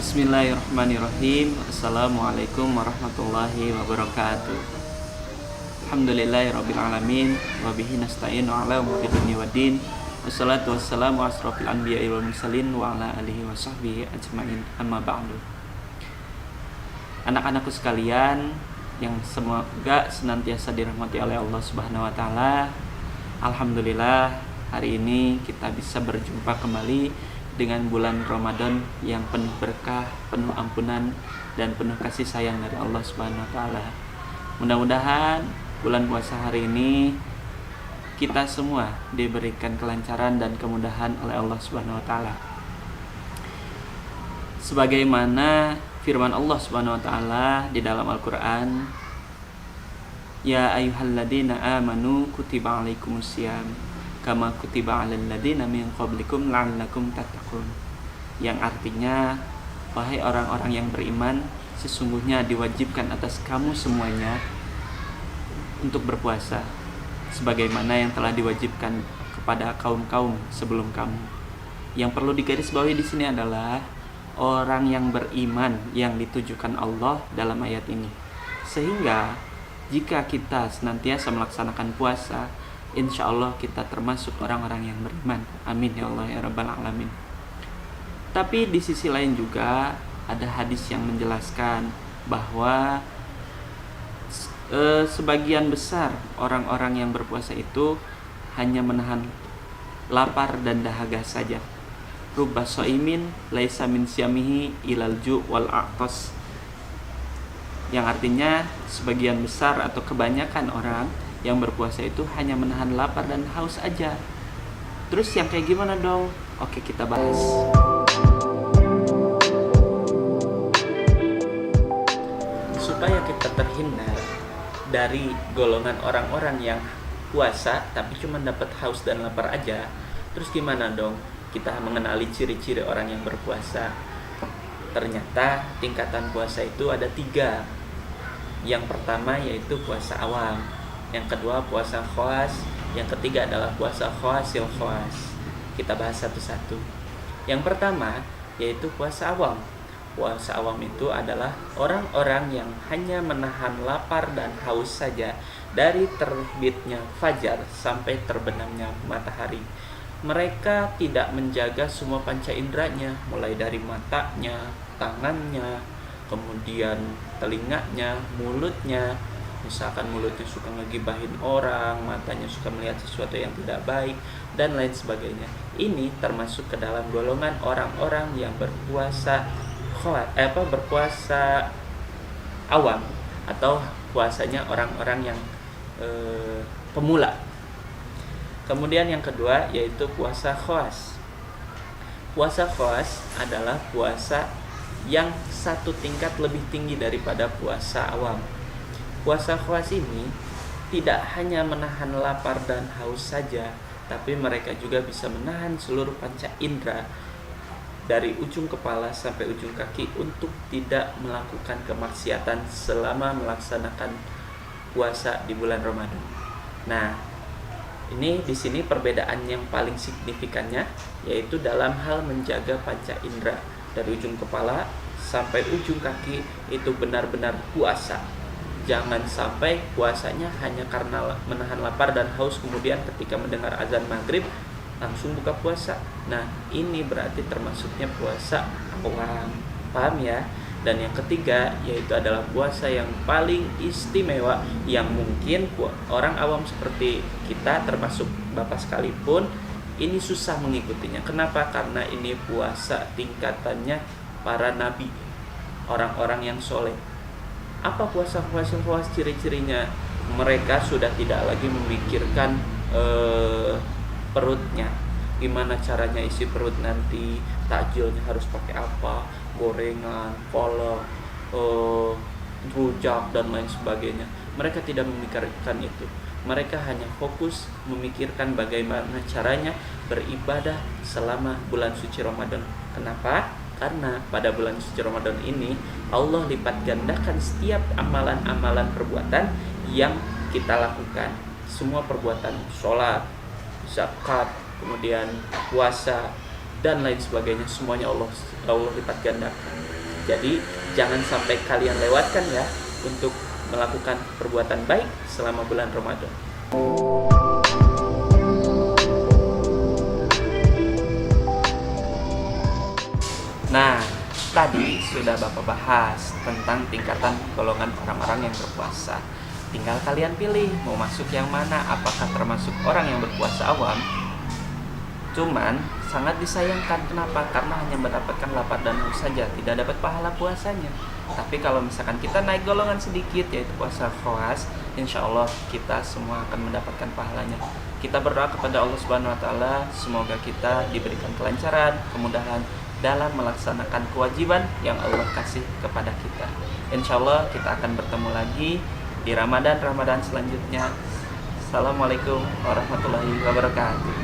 Bismillahirrahmanirrahim. Assalamualaikum warahmatullahi wabarakatuh. Alhamdulillahirabbil alamin wa bihi nasta'inu ala umuri dunya waddin. Wassalatu wassalamu asrofil anbiya'i wal mursalin wa ala alihi wa sahbihi ajmain. Amma ba'du. Anak-anakku sekalian yang semoga senantiasa dirahmati oleh Allah Subhanahu wa taala. Alhamdulillah, hari ini kita bisa berjumpa kembali dengan bulan Ramadan yang penuh berkah, penuh ampunan, dan penuh kasih sayang dari Allah Subhanahu wa taala. Mudah-mudahan bulan puasa hari ini kita semua diberikan kelancaran dan kemudahan oleh Allah Subhanahu wa taala. Sebagaimana firman Allah Subhanahu wa taala di dalam Al-Qur'an, "Ya ayyuhalladzina amanu kutiba alaikumusiyam kama kutiba 'alal ladzina min qablikum la'allakum tattaqun." Yang artinya, wahai orang-orang yang beriman, sesungguhnya diwajibkan atas kamu semuanya untuk berpuasa sebagaimana yang telah diwajibkan kepada kaum-kaum sebelum kamu. Yang perlu digarisbawahi di sini adalah orang yang beriman yang ditujukan Allah dalam ayat ini. Sehingga jika kita senantiasa melaksanakan puasa, insya Allah kita termasuk orang-orang yang beriman. Amin ya Allah ya Rabbal Alamin. Tapi di sisi lain juga ada hadis yang menjelaskan bahwa sebagian besar orang-orang yang berpuasa itu hanya menahan lapar dan dahaga saja. Rubba shaimin laisa min siyamihi ilal ju' wal a'tas. Yang artinya sebagian besar atau kebanyakan orang yang berpuasa itu hanya menahan lapar dan haus aja. Terus yang kayak gimana dong? Oke, kita bahas. Supaya kita terhindar dari golongan orang-orang yang puasa tapi cuma dapat haus dan lapar aja. Terus gimana dong kita mengenali ciri-ciri orang yang berpuasa? Ternyata tingkatan puasa itu ada 3. Yang pertama yaitu puasa awam, yang kedua puasa khawas, yang ketiga adalah puasa khawasil khawas. Kita bahas satu-satu. Yang pertama yaitu puasa awam. Puasa awam itu adalah orang-orang yang hanya menahan lapar dan haus saja dari terbitnya fajar sampai terbenamnya matahari. Mereka tidak menjaga semua panca inderanya, mulai dari matanya, tangannya, kemudian telinganya, mulutnya. Misalkan mulutnya suka ngegibahin orang, matanya suka melihat sesuatu yang tidak baik, dan lain sebagainya. Ini termasuk ke dalam golongan orang-orang yang berpuasa berpuasa awam, atau puasanya orang-orang yang pemula. Kemudian yang kedua yaitu puasa khawas. Puasa khawas adalah puasa yang satu tingkat lebih tinggi daripada puasa awam. Puasa khawas ini tidak hanya menahan lapar dan haus saja, tapi mereka juga bisa menahan seluruh panca indera dari ujung kepala sampai ujung kaki untuk tidak melakukan kemaksiatan selama melaksanakan puasa di bulan Ramadan. Nah, ini di sini perbedaan yang paling signifikannya yaitu dalam hal menjaga panca indera dari ujung kepala sampai ujung kaki itu benar-benar puasa. Jangan sampai puasanya hanya karena menahan lapar dan haus, kemudian ketika mendengar azan maghrib langsung buka puasa. Nah, ini berarti termasuknya puasa awam. Paham ya? Dan yang ketiga yaitu adalah puasa yang paling istimewa, yang mungkin orang awam seperti kita, termasuk Bapak sekalipun, ini susah mengikutinya. Kenapa? Karena ini puasa tingkatannya para nabi, orang-orang yang soleh. Apa puasa khawas ciri-cirinya? Mereka sudah tidak lagi memikirkan perutnya, gimana caranya isi perut nanti, takjilnya harus pakai apa, gorengan, kolak, rujak dan lain sebagainya. Mereka tidak memikirkan itu. Mereka hanya fokus memikirkan bagaimana caranya beribadah selama bulan suci Ramadan. Kenapa? Karena pada bulan suci Ramadan ini Allah lipat gandakan setiap amalan-amalan perbuatan yang kita lakukan. Semua perbuatan, sholat, zakat, kemudian puasa, dan lain sebagainya, semuanya Allah lipat gandakan. Jadi jangan sampai kalian lewatkan ya untuk melakukan perbuatan baik selama bulan Ramadan. Nah, tadi sudah Bapak bahas tentang tingkatan golongan orang-orang yang berpuasa. Tinggal kalian pilih mau masuk yang mana, apakah termasuk orang yang berpuasa awam. Cuman sangat disayangkan, kenapa? Karena hanya mendapatkan lapar dan haus saja, tidak dapat pahala puasanya. Tapi kalau misalkan kita naik golongan sedikit, yaitu puasa khawas, insya Allah kita semua akan mendapatkan pahalanya. Kita berdoa kepada Allah Subhanahu Wa Taala, semoga kita diberikan kelancaran, kemudahan dalam melaksanakan kewajiban yang Allah kasih kepada kita. Insya Allah kita akan bertemu lagi di Ramadan selanjutnya. Assalamualaikum warahmatullahi wabarakatuh.